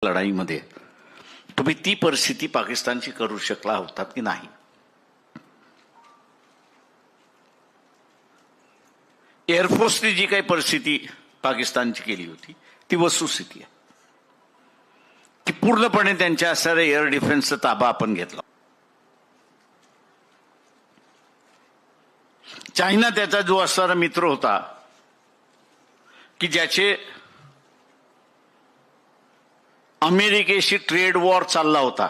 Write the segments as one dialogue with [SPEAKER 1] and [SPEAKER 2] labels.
[SPEAKER 1] लढाईमध्ये तुम्ही ती परिस्थिती पाकिस्तानची करू शकला होतात की नाही? एअरफोर्सने जी काही परिस्थिती पाकिस्तानची केली होती ती वस्तुस्थिती आहे की पूर्णपणे त्यांच्या असणाऱ्या एअर डिफेन्सचा ताबा आपण घेतला. चायना त्याचा जो असणारा मित्र होता की ज्याचे अमेरिकेशी ट्रेड वॉर चालला होता,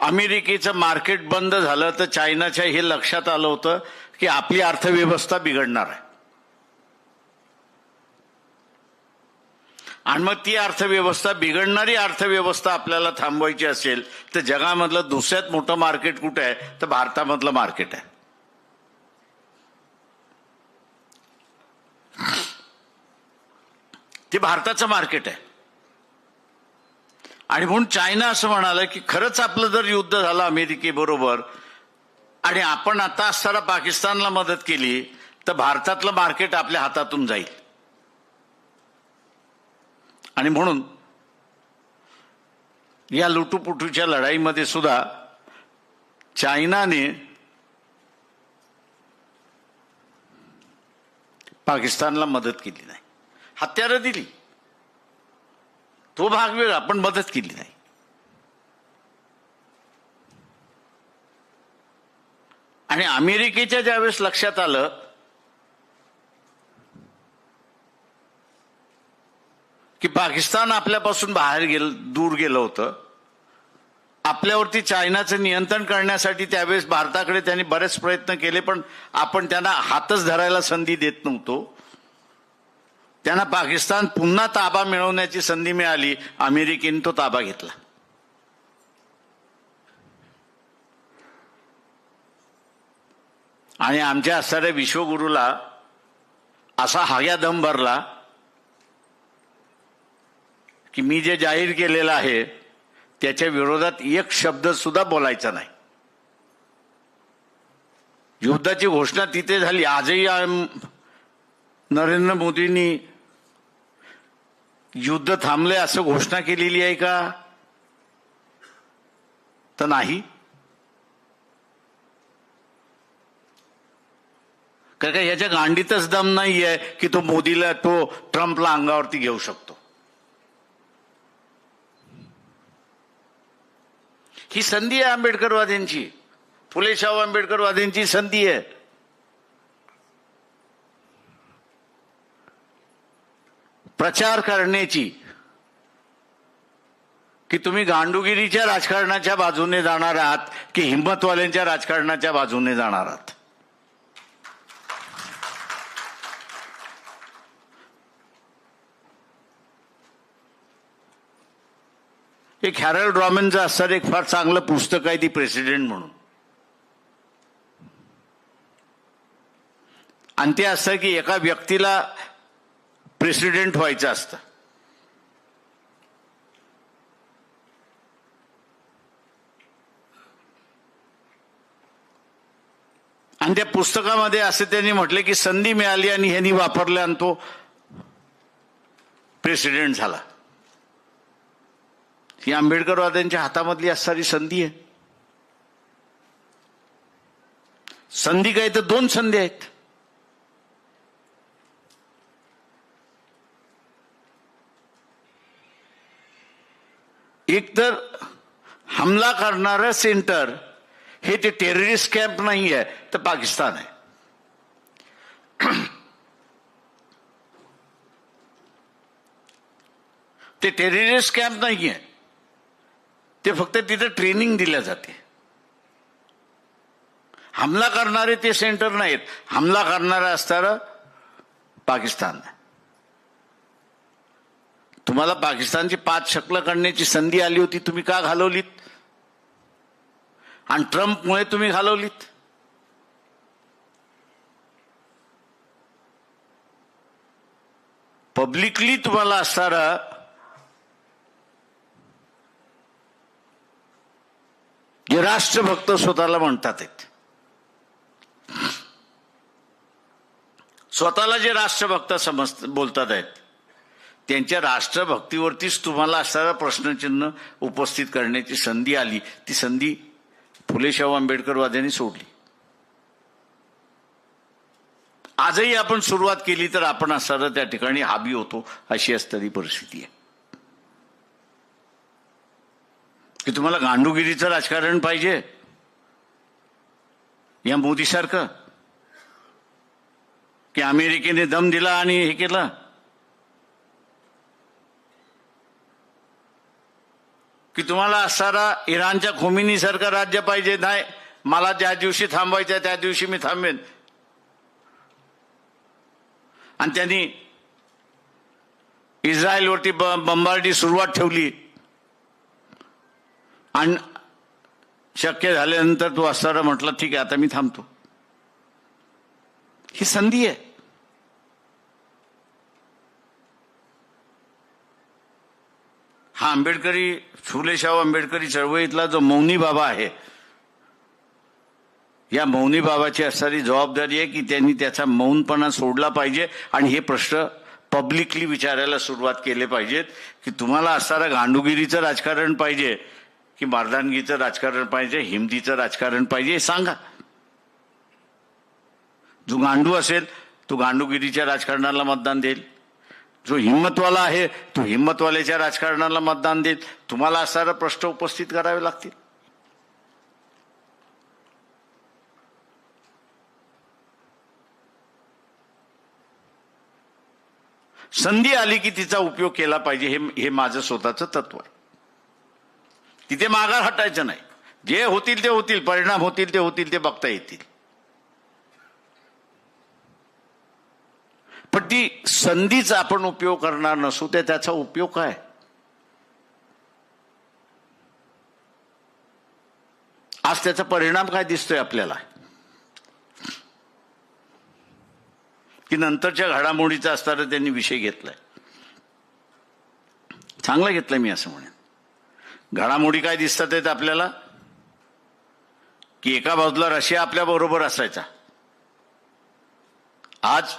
[SPEAKER 1] अमेरिकेचं मार्केट बंद झालं तर चायनाच्या हे लक्षात आलं होतं की आपली अर्थव्यवस्था बिघडणार आहे आणि मग ती अर्थव्यवस्था बिघडणारी अर्थव्यवस्था आपल्याला थांबवायची असेल तर जगामधलं दुसऱ्यात मोठं मार्केट कुठे आहे तर भारतामधलं मार्केट आहे. ते भारताचं मार्केट आहे आणि म्हणून चायना असं म्हणालं की खरंच आपलं जर युद्ध झालं अमेरिकेबरोबर आणि आपण आता असताना पाकिस्तानला मदत केली तर भारतातलं मार्केट आपल्या हातातून जाईल. आणि म्हणून या लुटूपुटूच्या लढाईमध्ये सुद्धा चायनाने पाकिस्तानला मदत केली नाही, हत्यारं दिली, तो भाग वेगळा, पण मदत केली नाही. आणि अमेरिकेच्या ज्यावेळेस लक्षात आलं की पाकिस्तान आपल्यापासून दूर गेलं होतं, आपल्यावरती चायनाचं नियंत्रण करण्यासाठी त्यावेळेस भारताकडे त्यांनी बरेच प्रयत्न केले पण आपण त्यांना हातच धरायला संधी देत नव्हतो. त्यांना पाकिस्तान पुन्हा ताबा मिळवण्याची संधी मिळाली, अमेरिकेने तो ताबा घेतला. आणि आमच्या असणाऱ्या विश्वगुरूला असा हाग्या दम भरला की मी जे जाहीर केलेलं आहे त्याच्या विरोधात एक शब्द सुद्धा बोलायचा नाही. युद्धाची घोषणा तिथे झाली. आजही नरेंद्र मोदींनी युद्ध थांबले असं घोषणा केलेली आहे का? तर नाही. कारण का याच्या गांडीतच दम नाही आहे की तो मोदीला तो ट्रम्पला अंगावरती घेऊ शकतो. ही संधी आहे आंबेडकरवाद्यांची, फुले शाहू आंबेडकरवाद्यांची संधी आहे. प्रचार करण्याची की तुम्ही गांडुगिरीच्या राजकारणाच्या बाजूने जाणार आहात की हिंमतवाल्यांच्या राजकारणाच्या बाजूने जाणार आहात. एक हॅरल्ड रॉमनचं असणारं एक फार चांगलं पुस्तक आहे दी प्रेसिडेंट म्हणून, आणि ते असं की एका व्यक्तीला प्रेसिडेंट व्हायचं असतं. आणि त्या पुस्तकामध्ये असं त्यांनी म्हटलं की संधी मिळाली आणि ह्यांनी वापरल्या आणि तो प्रेसिडेंट झाला. ही आंबेडकरवाद्यांच्या हातामधली असणारी संधी आहे. संधी काय तर दोन संधी आहेत. एक तर हमला करणारं सेंटर हे ते टेररिस्ट कॅम्प नाही आहे तर पाकिस्तान आहे. ते टेररिस्ट कॅम्प नाही आहे, ते फक्त तिथे ट्रेनिंग दिल्या जाते. हमला करणारे ते सेंटर नाहीत, हमला करणारा असणारं पाकिस्तान आहे. तुम्हाला पाकिस्तानची 5 शकलं करण्याची संधी आली होती, तुम्ही का घालवलीत? आणि ट्रम्पमुळे तुम्ही घालवलीत. पब्लिकली तुम्हाला असणारा जे राष्ट्रभक्त स्वतःला म्हणतात आहेत, स्वतःला जे राष्ट्रभक्त बोलतात आहेत, त्यांच्या राष्ट्रभक्तीवरतीच तुम्हाला असणारा प्रश्नचिन्ह उपस्थित करण्याची संधी आली. ती संधी फुले शाहू आंबेडकरवाद्यांनी सोडली. आजही आपण सुरुवात केली तर आपण असणारा त्या ठिकाणी हाबी होतो, अशी असणारी परिस्थिती आहे. की तुम्हाला गांडूगिरीचं राजकारण पाहिजे या मोदीसारखं, की अमेरिकेने दम दिला आणि हे केलं. की तुम्हाला असणारा इराणच्या खोमिनी सारखं राज्य पाहिजे. नाही, मला ज्या दिवशी थांबवायचं त्या दिवशी मी थांबेन. आणि त्यांनी इस्रायलवरती बंबारडी सुरुवात ठेवली आणि शक्य झाल्यानंतर तो असणारा म्हटला ठीक आहे आता मी थांबतो. ही संधी आहे. हा आंबेडकरी फुले शाहू आंबेडकरी चळवळीतला जो मौनी बाबा आहे, या मौनी बाबाची असणारी जबाबदारी आहे की त्यांनी त्याचा मौनपणा सोडला पाहिजे आणि हे प्रश्न पब्लिकली विचारायला सुरुवात केले पाहिजेत की तुम्हाला असणारा गांडूगिरीचं राजकारण पाहिजे की मर्दानगीचं राजकारण पाहिजे, हिमतीचं राजकारण पाहिजे, हे सांगा. जो गांडू असेल तो गांडूगिरीच्या राजकारणाला मतदान देईल, जो हिम्मतवाला आहे तो हिम्मतवाल्याच्या राजकारणाला मतदान देईल. तुम्हाला असणारा प्रश्न उपस्थित करावे लागतील. संधी आली की तिचा उपयोग केला पाहिजे, हे माझं स्वतःचं तत्व आहे. तिथे माघार हटायचं नाही. जे होतील ते होतील, परिणाम होतील ते होतील, ते बघता येतील. पण ती संधीचा आपण उपयोग करणार नसू ते त्याचा उपयोग काय? आज त्याचा परिणाम काय दिसतोय आपल्याला की नंतरच्या घडामोडीचा असणारा त्यांनी विषय घेतलाय. चांगला घेतलाय मी असं म्हणेन. घडामोडी काय दिसतात आहेत आपल्याला की एका बाजूला रशिया आपल्या बरोबर असायचा, आज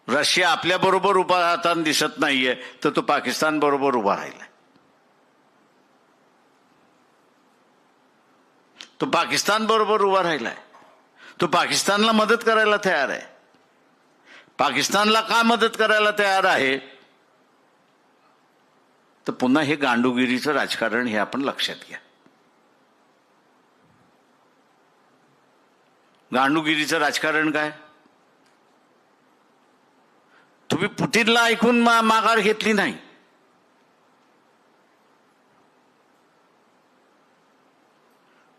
[SPEAKER 1] रशिया आपल्या बरोबर उभा राहताना दिसत नाहीये, तर तो पाकिस्तान बरोबर उभा राहिलाय. तो पाकिस्तान बरोबर उभा राहिलाय. तो पाकिस्तानला मदत करायला तयार आहे. पाकिस्तानला का मदत करायला तयार आहे? तर पुन्हा हे गांडूगिरीचं राजकारण हे आपण लक्षात घ्या. गांडूगिरीचं राजकारण काय? तुम्ही पुतीनला ऐकून माघार घेतली नाही.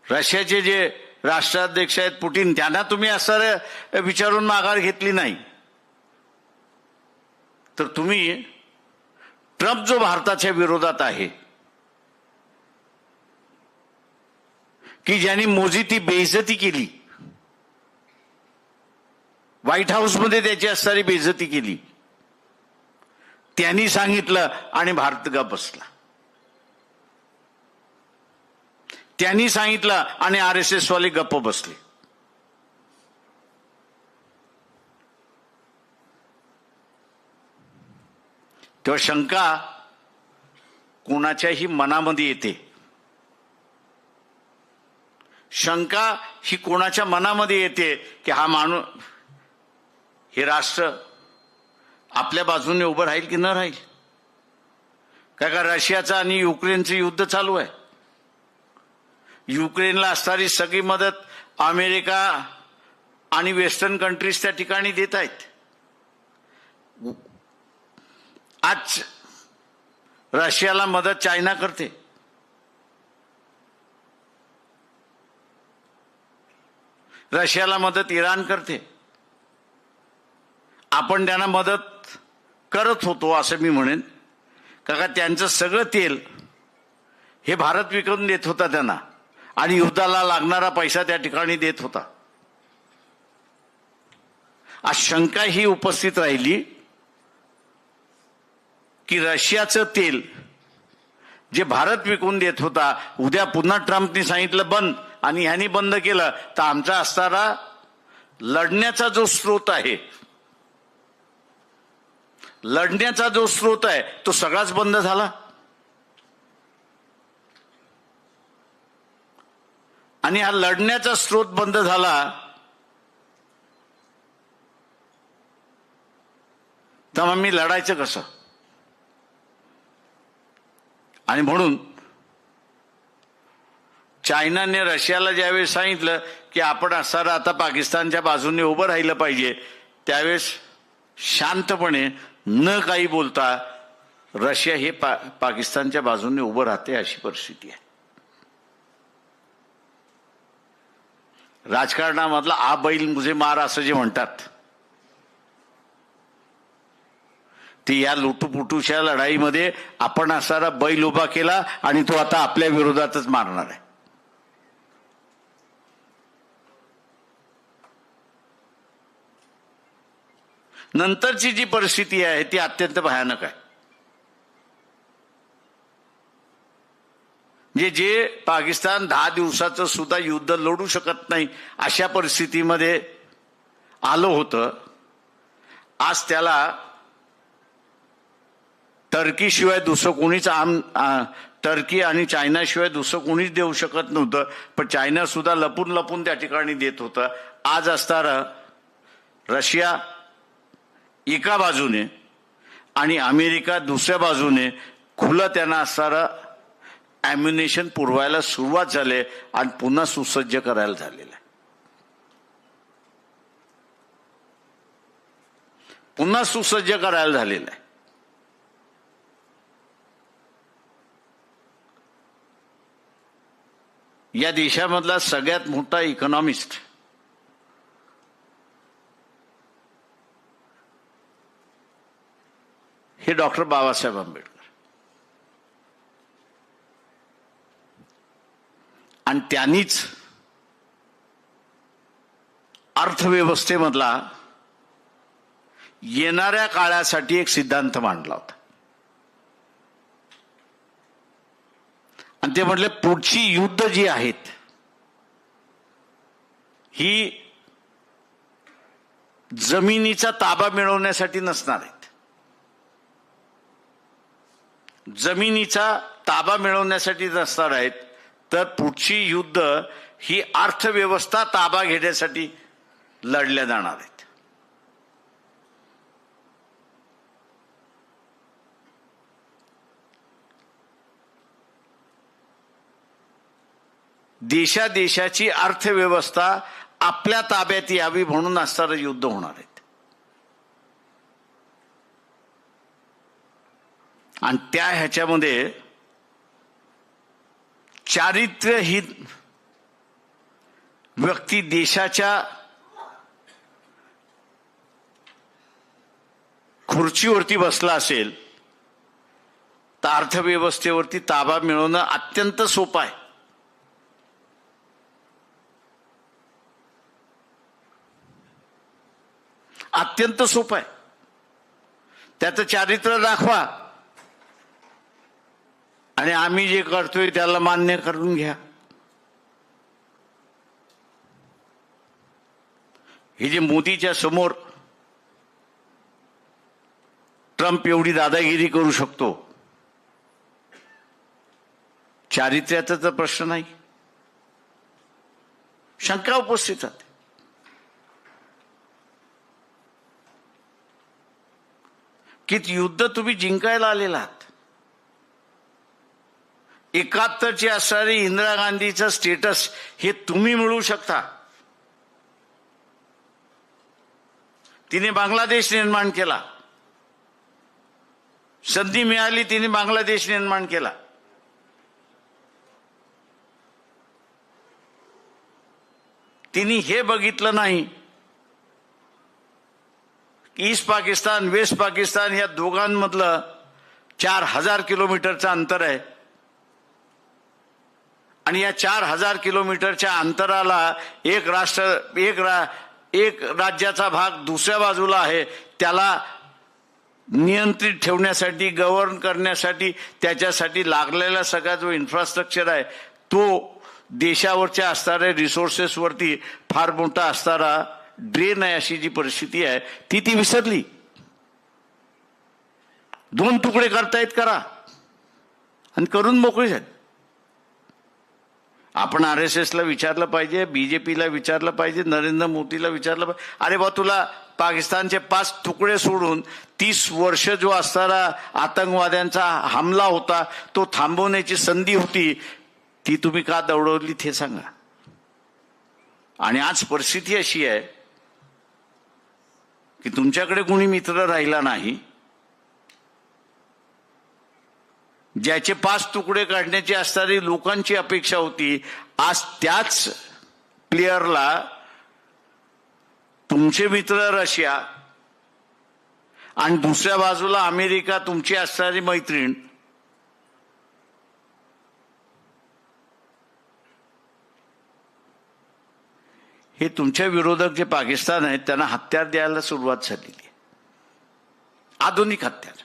[SPEAKER 1] रशियाचे जे राष्ट्राध्यक्ष आहेत पुतीन, त्यांना तुम्ही असं विचारून माघार घेतली नाही. तर तुम्ही ट्रम्प जो भारताच्या विरोधात आहे, की ज्यांनी मोदी ती बेइज्जती केली, व्हाईट हाऊसमध्ये त्याची असणारी बेइज्जती केली, त्यांनी सांगितलं आणि भारत गप्प बसला. त्यांनी सांगितलं आणि RSS वाले गप्प बसले. तेव्हा शंका कोणाच्याही मनामध्ये येते. शंका ही कोणाच्या मनामध्ये येते की हा माणूस, हे राष्ट्र आपल्या बाजूने उभं राहील की न राहील. काय का रशियाचं आणि युक्रेनचं युद्ध चालू आहे. युक्रेनला असणारी सगळी मदत अमेरिका आणि वेस्टर्न कंट्रीज त्या ठिकाणी देत आहेत. आज रशियाला मदत चायना करते. रशियाला मदत इराण करते. आपण त्यांना मदत करत होतो असं मी म्हणेन. का त्यांचं सगळं तेल हे भारत विकून देत होता त्यांना आणि युद्धाला लागणारा पैसा त्या ठिकाणी देत होता. आज शंका ही उपस्थित राहिली की रशियाचं तेल जे भारत विकून देत होता, उद्या पुन्हा ट्रम्पनी सांगितलं बंद आणि ह्यांनी बंद केलं तर आमचा असणारा लढण्याचा जो स्रोत आहे, लढण्याचा जो स्रोत आहे तो सगळाच बंद झाला. आणि हा लढण्याचा स्रोत बंद झाला तर मग मी लढायचं कसं? आणि म्हणून चायनाने रशियाला ज्यावेळेस सांगितलं की आपण असणारं आता पाकिस्तानच्या बाजूने उभं राहिलं पाहिजे, त्यावेळेस शांतपणे न काही बोलता रशिया हे पाकिस्तानच्या बाजूने उभं राहते, अशी परिस्थिती आहे. राजकारणामधला आ बैल मुझे मार असं जे म्हणतात ते या लुटूपुटूच्या लढाईमध्ये आपण असणारा बैल उभा केला आणि तो आता आपल्या विरोधातच मारणार आहे. नंतरची जी परिस्थिती आहे ती अत्यंत भयानक आहे. जे पाकिस्तान 10 दिवसाचं सुद्धा युद्ध लढू शकत नाही अशा परिस्थितीमध्ये आलं होतं, आज त्याला टर्कीशिवाय दुसरं कोणीच टर्की आणि चायनाशिवाय दुसरं कोणीच देऊ शकत नव्हतं. पण चायना सुद्धा लपून लपून त्या ठिकाणी देत होतं. आज असणारं रशिया एका बाजूने आणि अमेरिका दुसऱ्या बाजूने खुलं त्यांना असणारं ॲम्युनेशन पुरवायला सुरुवात झाली आणि पुन्हा सुसज्ज करायला झालेलं आहे. पुन्हा सुसज्ज करायला झालेलं आहे. या देशामधला सगळ्यात मोठा इकॉनॉमिस्ट हे डॉक्टर बाबासाहेब आंबेडकर, आणि त्यांनीच अर्थव्यवस्थेमधला येणाऱ्या काळासाठी एक सिद्धांत मांडला होता. आणि ते म्हटले पुढची युद्ध जी आहेत ही जमिनीचा ताबा मिळवण्यासाठी नसणार आहेत. जमिनीचा ताबा मिळवण्यासाठी नसणार आहेत, तर पुढची युद्ध ही अर्थव्यवस्था ताबा घेण्यासाठी लढल्या जाणार आहेत. देशाची अर्थव्यवस्था आपल्या ताब्यात यावी म्हणून असणारं युद्ध होणार आहे. आणि त्या ह्याच्यामध्ये चारित्र्यहीन व्यक्ती देशाच्या खुर्चीवरती बसला असेल तर अर्थव्यवस्थेवरती ताबा मिळवणं अत्यंत सोपं आहे. अत्यंत सोपं आहे. त्याचं चारित्र्य दाखवा आणि आम्ही जे करतोय त्याला मान्य करून घ्या. हे जे मोदीच्या समोर ट्रम्प एवढी दादागिरी करू शकतो, चारित्र्याचा तर प्रश्न नाही. शंका उपस्थित आहे की युद्ध तुम्ही जिंकायला आलेला आहात. 71ची असणारी इंदिरा गांधीचं स्टेटस हे तुम्ही मिळवू शकता. तिने बांगलादेश निर्माण केला, संधी मिळाली तिने बांगलादेश निर्माण केला. तिने हे बघितलं नाही ईस्ट पाकिस्तान वेस्ट पाकिस्तान या दोघांमधलं 4000 किलोमीटरचं अंतर आहे आणि या 4000 किलोमीटरच्या अंतराला एक राज्याचा भाग दुसऱ्या बाजूला आहे. त्याला नियंत्रित ठेवण्यासाठी, गव्हर्न करण्यासाठी, त्याच्यासाठी लागलेला सगळा जो इन्फ्रास्ट्रक्चर आहे तो देशावरच्या असणाऱ्या रिसोर्सेसवरती फार मोठा असणारा ड्रेन आहे अशी जी परिस्थिती आहे ती विसरली. 2 तुकडे करतायत करा आणि करून मोकळी झाली. आपण RSSला विचारलं पाहिजे, बीजेपीला विचारलं पाहिजे, नरेंद्र मोदीला विचारलं पाहिजे, अरे बा तुला पाकिस्तानचे 5 तुकडे सोडून 30 वर्ष जो असणारा आतंकवाद्यांचा हमला होता तो थांबवण्याची संधी होती, ती तुम्ही का दौडवली ते सांगा. आणि आज परिस्थिती अशी आहे की तुमच्याकडे कोणी मित्र राहिला नाही. ज्याचे 5 तुकडे काढण्याची असणारी लोकांची अपेक्षा होती, आज त्याच प्लेयरला तुमचे मित्र रशिया आणि दुसऱ्या बाजूला अमेरिका तुमची असणारी मैत्रीण, हे तुमच्या विरोधक जे पाकिस्तान आहेत त्यांना हत्यार द्यायला सुरुवात झालेली आहे, आधुनिक हत्यार.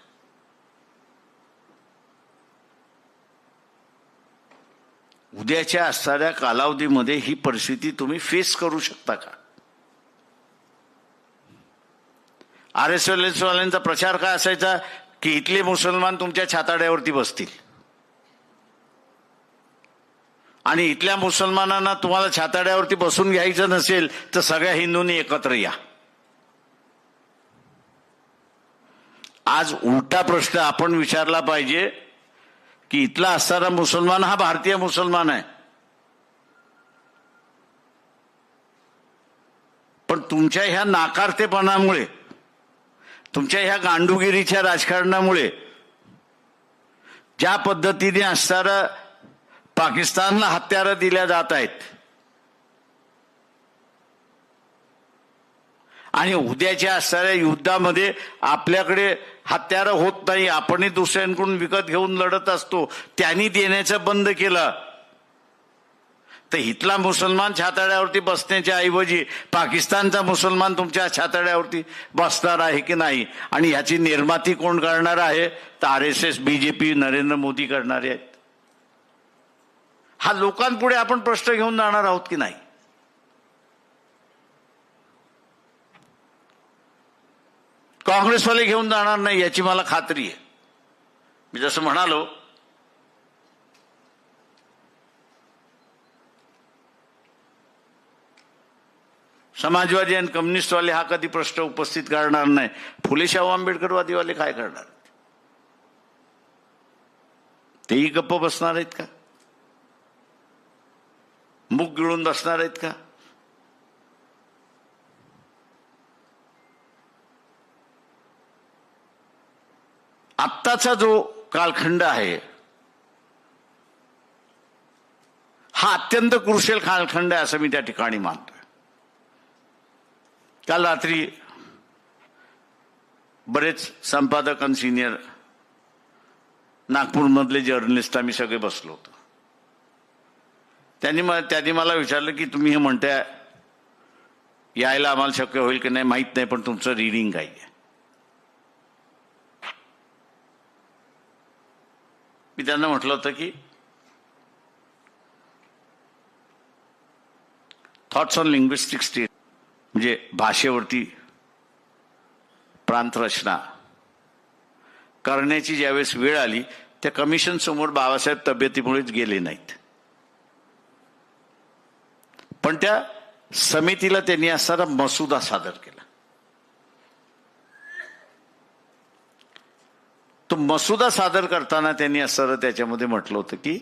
[SPEAKER 1] उद्याच्या असणाऱ्या कालावधीमध्ये ही परिस्थिती तुम्ही फेस करू शकता का? RSS वाल्यांचा प्रचार काय असायचा की इथले मुसलमान तुमच्या छाताड्यावरती बसतील आणि इथल्या मुसलमानांना तुम्हाला छाताड्यावरती बसून घ्यायचं नसेल तर सगळ्या हिंदूंनी एकत्र या. आज उलटा प्रश्न आपण विचारला पाहिजे की इथला असणारा मुसलमान हा भारतीय मुसलमान आहे, पण तुमच्या ह्या नाकारतेपणामुळे, तुमच्या ह्या गांडुगिरीच्या राजकारणामुळे ज्या पद्धतीने असणारा पाकिस्तानला हत्यारं दिल्या जात आहेत आणि उद्याच्या असणाऱ्या युद्धामध्ये आपल्याकडे हत्यारं होत नाही, आपणही दुसऱ्यांकडून विकत घेऊन लढत असतो, त्यांनी देण्याचं बंद केलं तर इथला मुसलमान छाताड्यावरती बसण्याच्या ऐवजी पाकिस्तानचा मुसलमान तुमच्या छाताड्यावरती बसणार आहे की नाही, आणि ह्याची निर्माती कोण करणार आहे तर RSS, BJP, नरेंद्र मोदी करणारे आहेत. हा लोकांपुढे आपण प्रश्न घेऊन जाणार आहोत की नाही? काँग्रेसवाले घेऊन जाणार नाही याची मला खात्री आहे. मी जसं म्हणालो, समाजवादी आणि कम्युनिस्टवाले हा कधी प्रश्न उपस्थित करणार नाही. फुले शाहू आंबेडकरवादीवाले काय करणार? तेही गप्प बसणार आहेत का? मुख गिळून बसणार आहेत का? आत्ताचा जो कालखंड आहे हा अत्यंत क्रुशियल कालखंड आहे असं मी त्या ठिकाणी मानतोय. काल रात्री बरेच संपादक आणि सिनियर नागपूरमधले जर्नलिस्ट आम्ही सगळे बसलो होतो. त्यांनी मला विचारलं की तुम्ही हे म्हणताय यायला आम्हाला शक्य होईल की नाही माहीत नाही, पण तुमचं रीडिंग काय आहे? मी त्यांना म्हटलं होतं की थॉट्स ऑन लिंग्विस्टिक स्टेट म्हणजे भाषेवरती प्रांत रचना करण्याची ज्यावेळेस वेळ आली त्या कमिशन समोर बाबासाहेब तब्येतीमुळेच गेले नाहीत, पण त्या समितीला त्यांनी असा मसुदा सादर केला. तो मसुदा सादर करताना त्यांनी असं त्याच्यामध्ये म्हटलं होतं की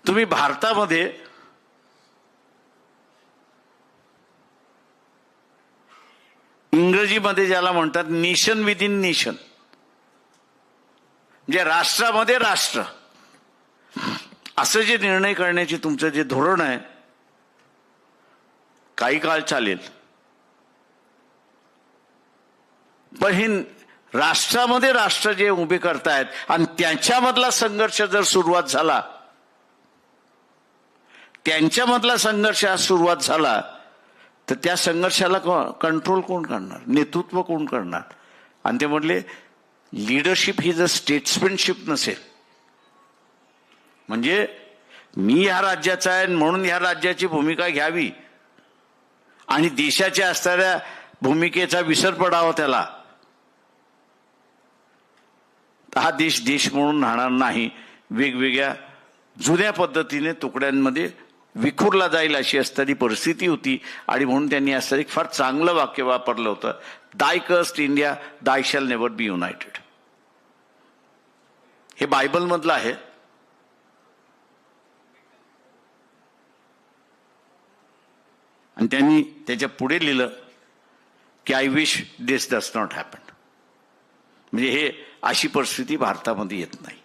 [SPEAKER 1] तुम्ही भारतामध्ये इंग्रजीमध्ये ज्याला म्हणतात नेशन विद इन नेशन, म्हणजे राष्ट्रामध्ये राष्ट्र, असं जे निर्णय करण्याचे तुमचं जे धोरण आहे काही काळ चालेल, पण हे राष्ट्रामध्ये राष्ट्र जे उभे करतायत आणि त्यांच्यामधला संघर्ष जर सुरुवात झाला, त्यांच्यामधला संघर्ष सुरुवात झाला तर त्या संघर्षाला कंट्रोल कोण करणार, नेतृत्व कोण करणार? आणि ते म्हटले लीडरशिप ही जर स्टेट्समॅनशिप नसेल, म्हणजे मी ह्या राज्याचा आहे म्हणून ह्या राज्याची भूमिका घ्यावी आणि देशाच्या असणाऱ्या भूमिकेचा विसर पडावा त्याला. हा देश देश म्हणून राहणार नाही, वेगवेगळ्या जुन्या पद्धतीने तुकड्यांमध्ये विखुरला जाईल अशी असणारी परिस्थिती होती. आणि म्हणून त्यांनी असं एक फार चांगलं वाक्य वापरलं होतं, दाय कस्ट इंडिया, दाय शॅल नेव्हर बी युनायटेड. हे बायबलमधलं आहे. आणि त्यांनी त्याच्या पुढे लिहिलं की I wish this does not happen. म्हणजे हे अशी परिस्थिती भारतामध्ये येत नाही.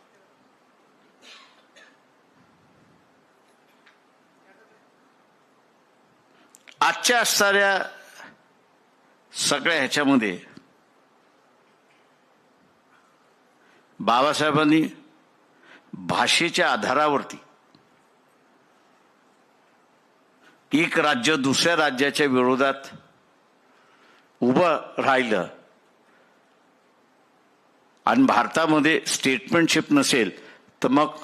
[SPEAKER 1] आजच्या असणाऱ्या सगळ्या ह्याच्यामध्ये बाबासाहेबांनी भाषेच्या आधारावरती एक राज्य दुसऱ्या राज्याच्या विरोधात उभं राहिलं आणि भारतामध्ये स्टेटमेंटशिप नसेल तर मग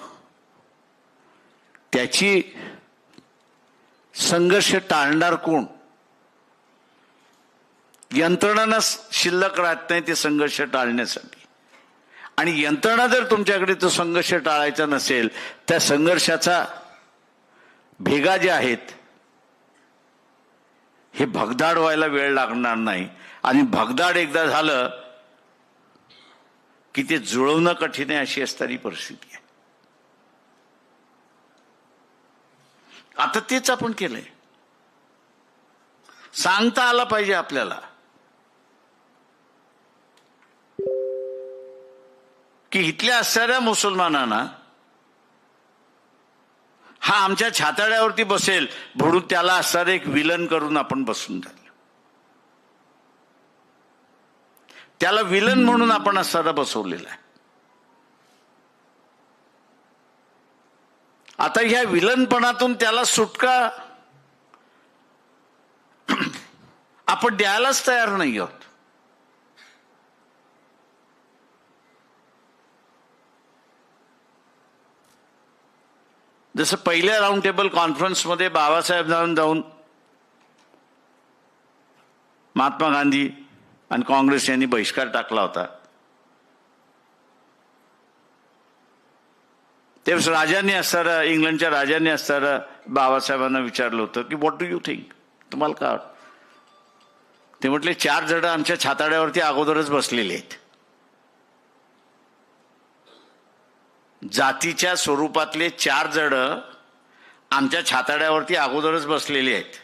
[SPEAKER 1] त्याची संघर्ष टाळणार कोण? यंत्रणा शिल्लक राहत नाही ते संघर्ष टाळण्यासाठी. आणि यंत्रणा जर तुमच्याकडे तो संघर्ष टाळायचा नसेल, त्या संघर्षाचा भेगा जे आहेत हे भगदाड व्हायला वेळ लागणार नाही. आणि भगदाड एकदा झालं की ते जुळवणं कठीण आहे अशी असणारी परिस्थिती आहे. आता तेच आपण केलंय. सांगता आलं पाहिजे आपल्याला की इथल्या असणाऱ्या मुसलमानांना हा आमच्या छाताड्यावरती बसेल म्हणून त्याला असणारं एक विलन करून आपण बसून झालं. त्याला विलन म्हणून आपण असणारा बसवलेला आहे. आता ह्या विलनपणातून त्याला सुटका आपण द्यायलाच तयार नाही आहोत. जसं पहिल्या राऊंड टेबल कॉन्फरन्समध्ये बाबासाहेब जाऊन महात्मा गांधी आणि काँग्रेस यांनी बहिष्कार टाकला होता. तेव्हा राजांनी असताना, इंग्लंडच्या राजांनी असताना बाबासाहेबांना विचारलं होतं की व्हॉट डू यू थिंक, तुम्हाला काय वाटतं? ते म्हटले 4 जण आमच्या छाताड्यावरती अगोदरच बसलेले आहेत. जातीच्या स्वरूपातले 4 जण आमच्या छाताड्यावरती अगोदरच बसलेले आहेत.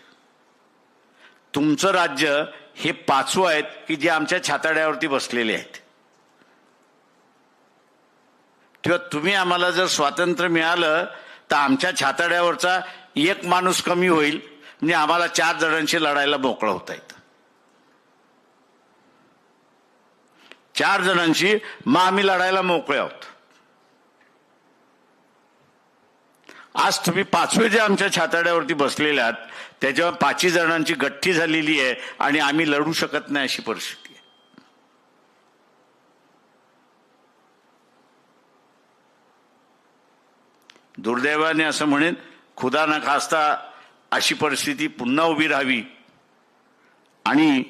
[SPEAKER 1] तुमचं राज्य हे 5वं आहेत की जे आमच्या छाताड्यावरती बसलेले आहेत. किंवा तुम्ही आम्हाला जर स्वातंत्र्य मिळालं तर आमच्या छाताड्यावरचा 1 माणूस कमी होईल, म्हणजे आम्हाला 4 जणांशी लढायला मोकळं होता येतं. 4 जणांशी मग आम्ही लढायला मोकळे आहोत. आज तुम्ही 5वे जे आमच्या छाताड्यावरती बसलेले आहात त्याच्यावर 5 जणांची गठ्ठी झालेली आहे आणि आम्ही लढू शकत नाही अशी परिस्थिती आहे. दुर्दैवाने असं म्हणेन, खुदा न खास्ता अशी परिस्थिती पुन्हा उभी राहावी आणि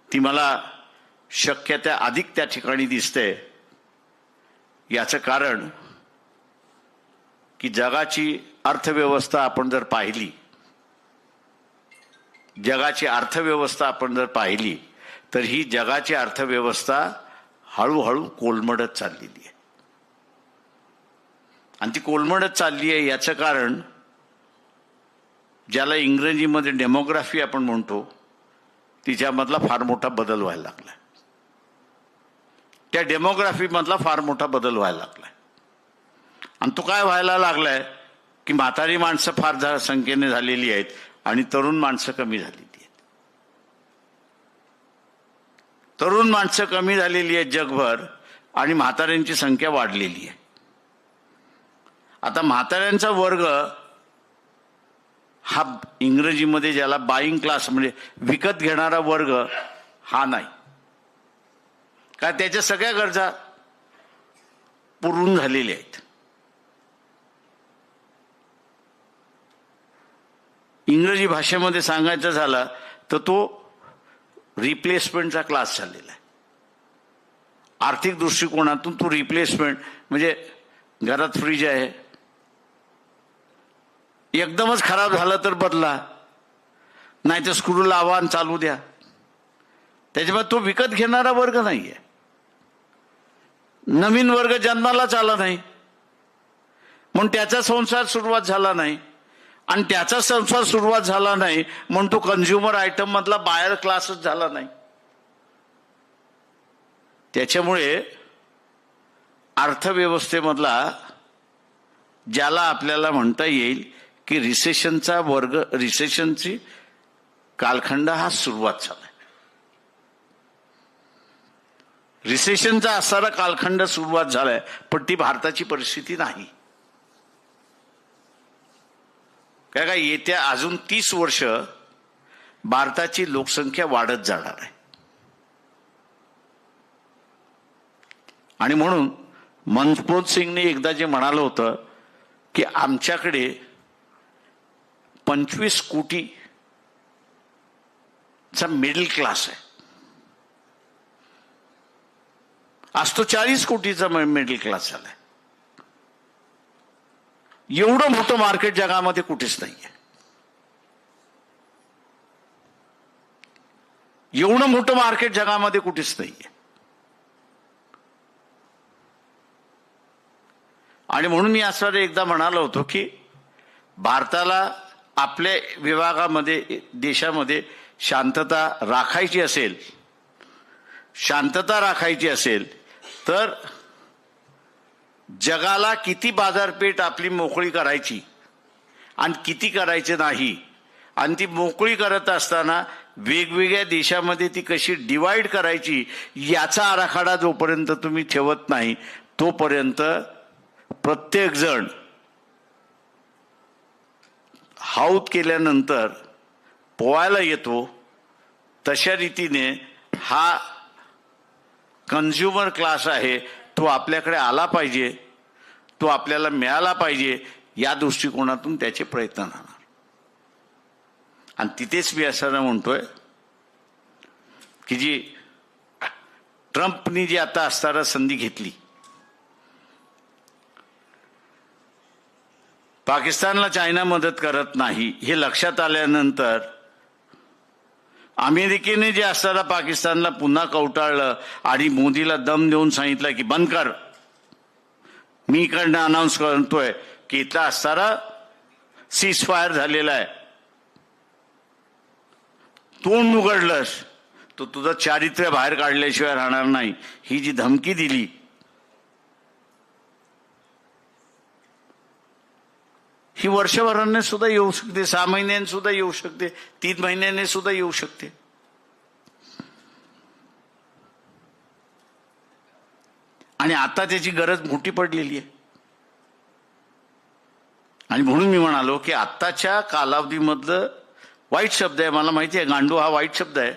[SPEAKER 1] ती मला शक्य त्या अधिक त्या ठिकाणी दिसते. याचं कारण की जगाची अर्थव्यवस्था आपण जर पाहिली, तर ही जगाची अर्थव्यवस्था हळूहळू कोलमडत चाललेली आहे. आणि ती कोलमडत चालली आहे याचं कारण, ज्याला इंग्रजीमध्ये डेमोग्राफी आपण म्हणतो, तिच्यामधला फार मोठा बदल व्हायला लागला. त्या डेमोग्राफीमधला फार मोठा बदल व्हायला लागलाय. आणि तो काय व्हायला लागलाय की म्हातारी माणसं फार संख्येने झालेली आहेत आणि तरुण माणसं कमी झालेली आहेत. तरुण माणसं कमी झालेली आहेत जगभर आणि म्हाताऱ्यांची संख्या वाढलेली आहे. आता म्हाताऱ्यांचा वर्ग हा इंग्रजीमध्ये ज्याला बाईंग क्लास म्हणजे विकत घेणारा वर्ग हा नाही. काय त्याच्या सगळ्या गरजा पुरून झालेल्या आहेत. इंग्रजी भाषेमध्ये सांगायचं झालं तर तो रिप्लेसमेंटचा क्लास चाललेला आहे. आर्थिक दृष्टिकोनातून तो रिप्लेसमेंट म्हणजे घरात फ्रीज आहे, एकदमच खराब झालं तर बदला, नाही तर स्क्रू लावा आणि चालू द्या. त्याच्यामुळे तो विकत घेणारा वर्ग नाहीये. नवीन वर्ग जन्मालाच आला नाही म्हणून त्याचा संसार सुरुवात झाला नाही, आणि त्याचा संसार सुरुवात झाला नाही म्हणून तो कन्झ्युमर आयटम मधला बायर क्लासच झाला नाही. त्याच्यामुळे अर्थव्यवस्थेमधला ज्याला आपल्याला म्हणता येईल की रिसेशनची कालखंड हा सुरुवात झाला. रिसेशनचा असणारा कालखंड सुरुवात झालाय, पण ती भारताची परिस्थिती नाही. काय काय येत्या अजून 30 वर्ष भारताची लोकसंख्या वाढत जाणार आहे. आणि म्हणून मनप्रीत सिंगने एकदा जे म्हणालं होतं की आमच्याकडे 25 कोटीचा मिडल क्लास आहे, आज तो 40 कोटीचा मिडल क्लास झालाय. एवढं मोठं मार्केट जगामध्ये कुठेच नाहीये. एवढं मोठं मार्केट जगामध्ये कुठेच नाहीये. आणि म्हणून मी असं एकदा म्हणालो होतो की भारताला आपल्या विभागामध्ये देशामध्ये शांतता राखायची असेल तर जगाला किती बाजारपेठ आपली मोकळी करायची आणि किती करायचे नाही, आणि ती मोकळी करत असताना वेगवेगळ्या देशामध्ये ती कशी डिवाइड करायची याचा आराखडा जोपर्यंत तुम्ही ठेवत नाही तोपर्यंत प्रत्येक जण हाऊत केल्यानंतर पोहायला येतो. तशा रीतीने हा कन्झ्युमर क्लास आहे तो आपल्याकडे आला पाहिजे, तो आपल्याला मिळाला पाहिजे, या दृष्टिकोनातून त्याचे प्रयत्न राहणार. आणि तिथेच मी असं म्हणतोय की जी ट्रम्पनी जी आता असताना संधी घेतली, पाकिस्तानला चायना मदत करत नाही हे लक्षात आल्यानंतर अमेरिकेने जे असताना पाकिस्तानला पुन्हा कवटाळलं आणि मोदीला दम देऊन सांगितलं की बंद कर, मी इकडनं अनाऊन्स करतोय की इथला असताना सीज फायर झालेला आहे, तोंड उघडलंस तो तुझं चारित्र्य बाहेर काढल्याशिवाय राहणार नाही, ही जी धमकी दिली ही वर्षभराने सुद्धा येऊ शकते, 6 महिन्यांनी सुद्धा येऊ शकते, 3 महिन्यांनी सुद्धा येऊ शकते. आणि आता त्याची गरज मोठी पडलेली आहे. आणि म्हणून मी म्हणालो की आत्ताच्या कालावधीमधलं वाईट शब्द आहे, मला माहिती आहे गांडू हा वाईट शब्द आहे,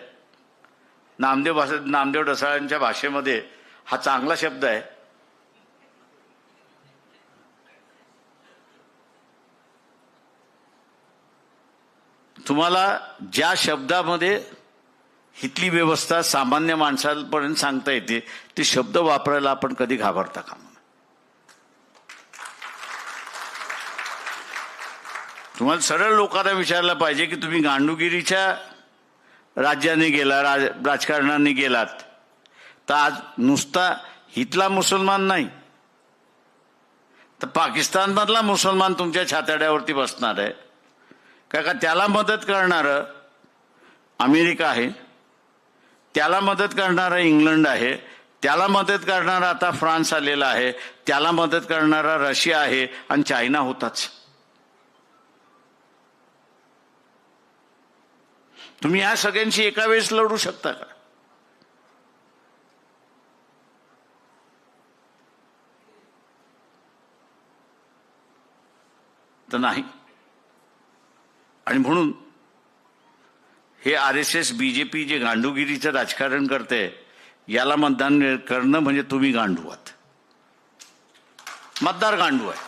[SPEAKER 1] नामदेव ढसाळांच्या भाषेमध्ये हा चांगला शब्द आहे. तुम्हाला ज्या शब्दामध्ये हितली व्यवस्था सामान्य माणसापर्यंत सांगता येते ते शब्द वापरायला आपण कधी घाबरता कामा नये. तुम्हाला सरळ लोकांना विचारलं पाहिजे की तुम्ही गांडूगिरीच्या राज्याने गेला, राजकारणाने गेलात तर आज नुसता हितला मुसलमान नाही तर पाकिस्तान मधला मुसलमान तुमच्या छाताड्यावरती बसणार आहे का त्याला मदत करणारं अमेरिका आहे, त्याला मदत करणारा इंग्लंड आहे, त्याला मदत करणारा आता फ्रान्स आलेला आहे, त्याला मदत करणारा रशिया आहे आणि चायना होताच. तुम्ही या सगळ्यांशी एका वेळेस लढू शकता का? तर नाही. आणि म्हणून हे RSS BJP जे गांडूगिरीचं राजकारण करते याला मतदान करणं म्हणजे तुम्ही गांडू आहात, मतदार गांडू आहे.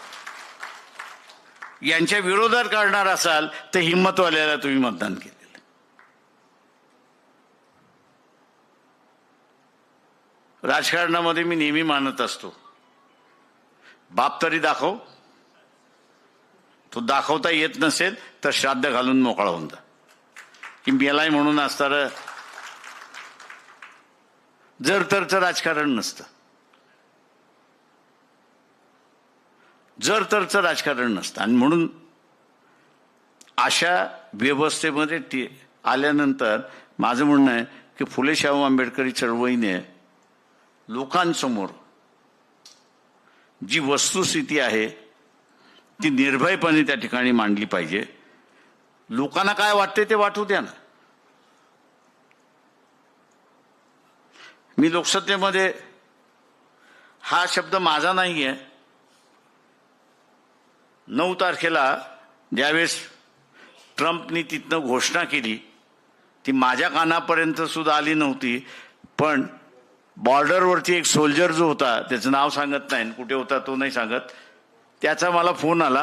[SPEAKER 1] यांच्या विरोधात काढणार असाल तर हिंमतवाल्याला तुम्ही मतदान केलेलं. राजकारणामध्ये मी नेहमी मानत असतो, बाप तरी दाखव, तो दाखवता येत नसेल तर श्राद्ध घालून मोकळा होऊन जा. की मेलाय म्हणून असणारं जर तरचं राजकारण नसतं, जर तरचं राजकारण नसतं. आणि म्हणून अशा व्यवस्थेमध्ये आल्यानंतर माझं म्हणणं आहे की फुले शाहू आंबेडकरी चळवळीने लोकांसमोर जी वस्तुस्थिती आहे ती निर्भयपणे त्या ठिकाणी मांडली पाहिजे. लोकांना काय वाटते ते वाटू द्या ना. मी लोकसत्तेमध्ये, हा शब्द माझा नाही आहे, 9 तारखेला ज्यावेळेस ट्रम्पनी तिथनं घोषणा केली ती माझ्या कानापर्यंत सुद्धा आली नव्हती. पण बॉर्डरवरती एक सोल्जर जो होता, त्याचं नाव सांगत नाही, कुठे होता तो नाही सांगत, त्याचा मला फोन आला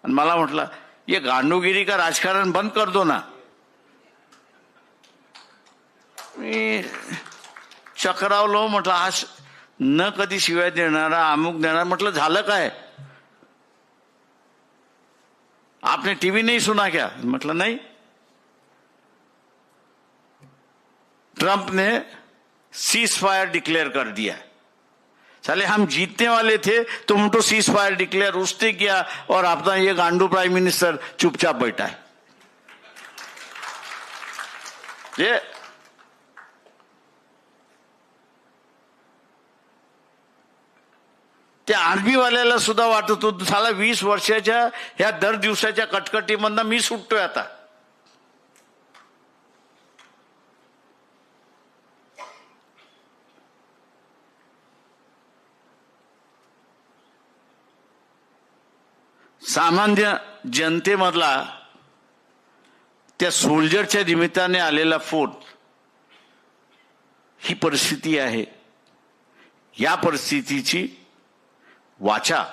[SPEAKER 1] आणि मला म्हटला, ये गांडूगिरी का राजकारण बंद कर दो ना. मी चक्रावलो, म्हटलं हा न कधी शिवाय देणारा, अमुक देणारा. म्हटलं झालं काय, आपने टीवी नहीं सुना क्या? मतलब नहीं. ट्रंप ने सीज फायर डिक्लेयर कर दिया. साले हम जीतने वाले थे तो उनको सीज फायर डिक्लेयर उसने किया और अपना ये गांडू प्राइम मिनिस्टर चुपचाप बैठा है. ये त्या आर्मीवाल्याला सुद्धा वाटत होतं साला 20 वर्षाच्या ह्या दर दिवसाच्या कटकटीमधनं मी सुटतोय आता. सामान्य जनतेमधला त्या सोल्जरच्या निमित्ताने आलेला फोन, ही परिस्थिती आहे. या परिस्थितीची वाचा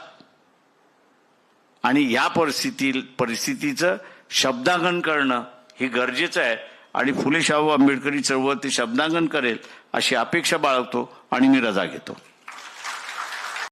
[SPEAKER 1] आणि या परिस्थितीचं शब्दांकन करणं हे गरजेचं आहे. आणि फुले शाहू आंबेडकरी चळवळ ते शब्दांकन करेल अशी अपेक्षा बाळगतो आणि मी रजा घेतो.